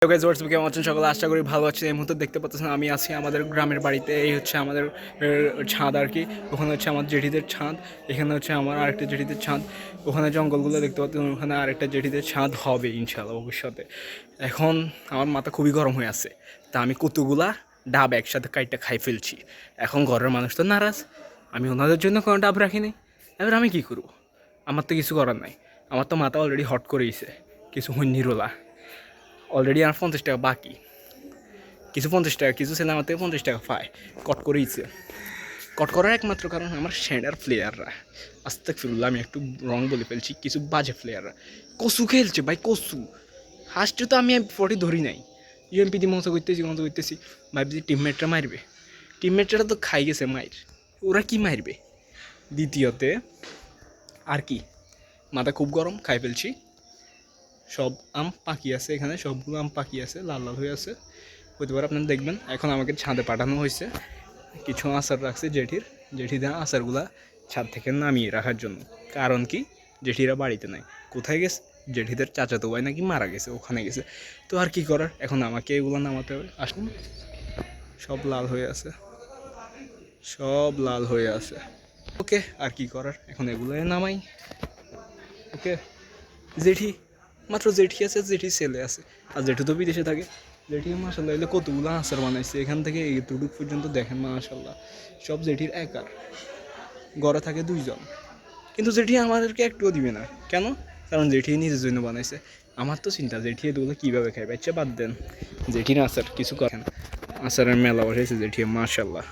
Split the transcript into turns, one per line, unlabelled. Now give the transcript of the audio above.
Hello guys, WhatsApp কেমন আছেন সকলে? আশা করি ভালো আছেন। এই মুহূর্তে দেখতে পাচ্ছেন আমি আছি আমাদের গ্রামের বাড়িতে। এই হচ্ছে আমাদের ছাদ আর কি। ওখানে হচ্ছে আমার জেঠিদের ছাদ, এখানে হচ্ছে আমার আরেকটা জেঠিদের ছাদ। ওখানে জঙ্গলগুলো দেখতে পাচ্ছেন, ওখানে আরেকটা জেঠিদের ছাদ হবে ইনশাল্লাহ ভবিষ্যতে। এখন আমার মাথা খুবই গরম হয়ে আছে, তা আমি কতগুলা ডাব একসাথে কাইটটা খাই ফেলছি। এখন ঘরের মানুষ তো নারাজ, আমি ওনাদের জন্য কোনো ডাব রাখিনি। এবার আমি কী করবো? আমার তো কিছু করার নাই, আমার তো মাথা অলরেডি হট করেইছে কিছু হন্যিরোলা। অলরেডি আমার 50 টাকা বাকি, কিছু 50 টাকা, কিছু ছেলে আমার থেকে 50 টাকা পায়। কট করেইছে। কট করার একমাত্র কারণ আমার সেডার প্লেয়াররা। আস্তে ফিরুল্লাহ, আমি একটু রং বলে ফেলছি, কিছু বাজে প্লেয়াররা কসু খেলছে ভাই, কসু। ফার্স্টে তো আমি 40 ধরি নাই, ইউএমপি দিয়ে মজা করতেছি ভাবছি টিমমেটরা মারবে। টিমমেটরা তো খাই গেছে মাইর, ওরা কি মারবে। দ্বিতীয়তে আর কি, মাথা খুব গরম, খাই ফেলছি। সব আম পাকি আছে, এখানে সবগুলো আম পাকি আছে, লাল লাল হয়ে আছে। হতে পারে আপনারা দেখবেন। এখন আমাকে ছাদে পাঠানো হয়েছে, কিছু আচার রাখছে জেঠিদের আচারগুলা ছাদ থেকে নামিয়ে রাখার জন্য। কারণ কি, জেঠিরা বাড়িতে নাই, কোথায় গেছে? জেঠিদের চাচাতো ভাই নাকি মারা গেছে, ওখানে গেছে। তো আর কি করার, এখন আমাকে এগুলো নামাতে হবে। আসুন, সব লাল হয়ে আছে, সব লাল হয়ে আছে। ওকে, আর কি করার, এখন এগুলো নামাই। ওকে, জেঠি, মাত্র জেঠি আছে, জেঠি ছেলে আছে, আর জেঠু তো বিদেশে থাকে। জেঠি মাশাল্লাহ এলে কতগুলো আচার বানাইছে, এখান থেকে এইটুকু পর্যন্ত দেখেন মাশাল্লাহ। সব জেঠির একার, ঘরে থাকে 2 জন, কিন্তু জেঠি আমাদেরকে একটুও দিবে না। কেন? কারণ জেঠি নিজের জন্য বানাইছে। আমার তো চিন্তা, জেঠি এগুলো কীভাবে খায়, বাচ্চা বাদ দেন। জেঠির আচার কিছু করেন, আচারের মেলা বসেছে জেঠি মাশাল্লাহ।